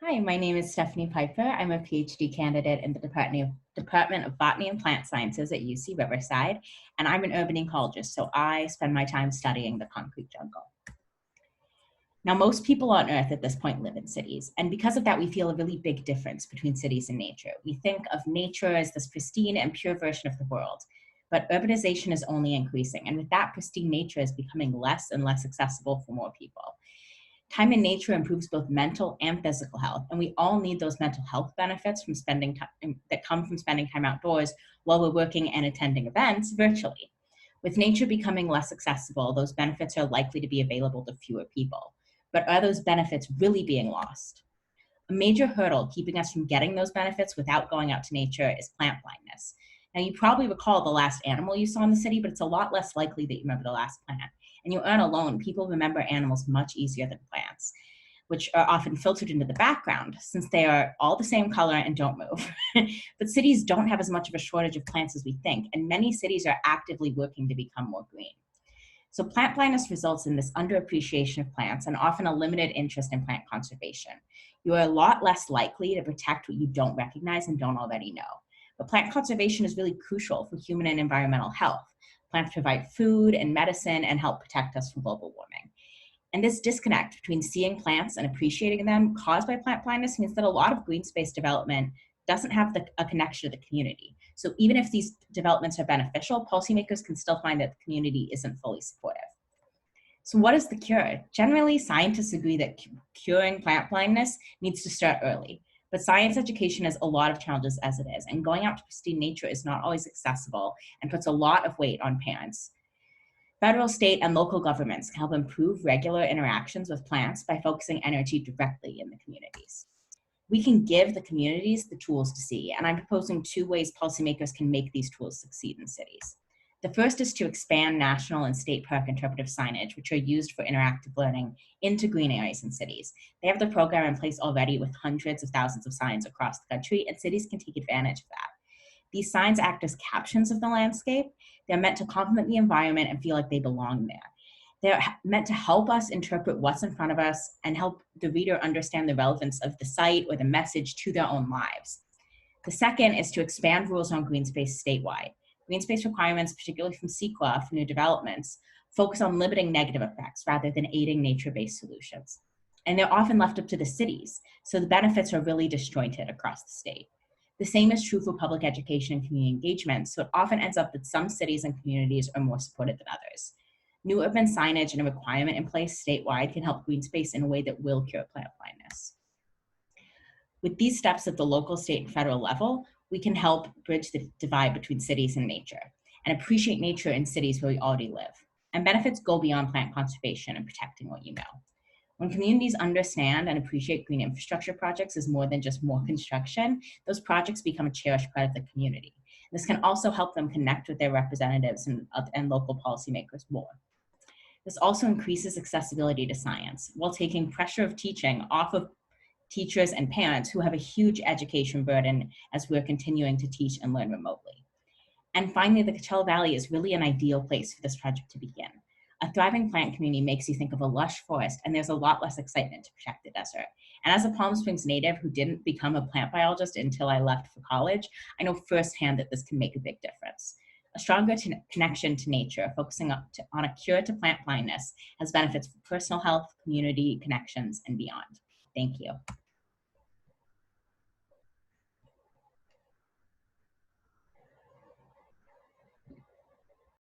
Hi, my name is Stephanie Piper. I'm a PhD candidate in the Department of Botany and Plant Sciences at UC Riverside, and I'm an urban ecologist, so I spend my time studying the concrete jungle. Now, most people on Earth at this point live in cities, and because of that, we feel a really big difference between cities and nature. We think of nature as this pristine and pure version of the world, but urbanization is only increasing, and with that, pristine nature is becoming less and less accessible for more people. Time in nature improves both mental and physical health, and we all need those mental health benefits from spending time that come from spending time outdoors while we're working and attending events virtually. With nature becoming less accessible, those benefits are likely to be available to fewer people. But are those benefits really being lost? A major hurdle keeping us from getting those benefits without going out to nature is plant blindness. Now, you probably recall the last animal you saw in the city, but it's a lot less likely that you remember the last plant. And you aren't alone. People remember animals much easier than plants, which are often filtered into the background since they are all the same color and don't move. But cities don't have as much of a shortage of plants as we think, and many cities are actively working to become more green. So plant blindness results in this underappreciation of plants and often a limited interest in plant conservation. You are a lot less likely to protect what you don't recognize and don't already know. But plant conservation is really crucial for human and environmental health. Plants provide food and medicine and help protect us from global warming. And this disconnect between seeing plants and appreciating them caused by plant blindness means that a lot of green space development doesn't have a connection to the community. So even if these developments are beneficial, policymakers can still find that the community isn't fully supportive. So what is the cure? Generally, scientists agree that curing plant blindness needs to start early. But science education has a lot of challenges as it is, and going out to pristine nature is not always accessible and puts a lot of weight on parents. Federal, state, and local governments can help improve regular interactions with plants by focusing energy directly in the communities. We can give the communities the tools to see, and I'm proposing two ways policymakers can make these tools succeed in cities. The first is to expand national and state park interpretive signage, which are used for interactive learning, into green areas in cities. They have the program in place already with hundreds of thousands of signs across the country, and cities can take advantage of that. These signs act as captions of the landscape. They're meant to complement the environment and feel like they belong there. They're meant to help us interpret what's in front of us and help the reader understand the relevance of the site or the message to their own lives. The second is to expand rules on green space statewide. Green space requirements, particularly from CEQA for new developments, focus on limiting negative effects rather than aiding nature-based solutions. And they're often left up to the cities, so the benefits are really disjointed across the state. The same is true for public education and community engagement, so it often ends up that some cities and communities are more supported than others. New urban signage and a requirement in place statewide can help green space in a way that will cure plant blindness. With these steps at the local, state, and federal level, we can help bridge the divide between cities and nature and appreciate nature in cities where we already live. And benefits go beyond plant conservation and protecting what you know. When communities understand and appreciate green infrastructure projects as more than just more construction, those projects become a cherished part of the community. This can also help them connect with their representatives and local policymakers more. This also increases accessibility to science while taking pressure of teaching off of teachers and parents who have a huge education burden as we're continuing to teach and learn remotely. And finally, the Coachella Valley is really an ideal place for this project to begin. A thriving plant community makes you think of a lush forest, and there's a lot less excitement to protect the desert. And as a Palm Springs native who didn't become a plant biologist until I left for college, I know firsthand that this can make a big difference. A stronger connection to nature, focusing on a cure to plant blindness, has benefits for personal health, community connections, and beyond. Thank you.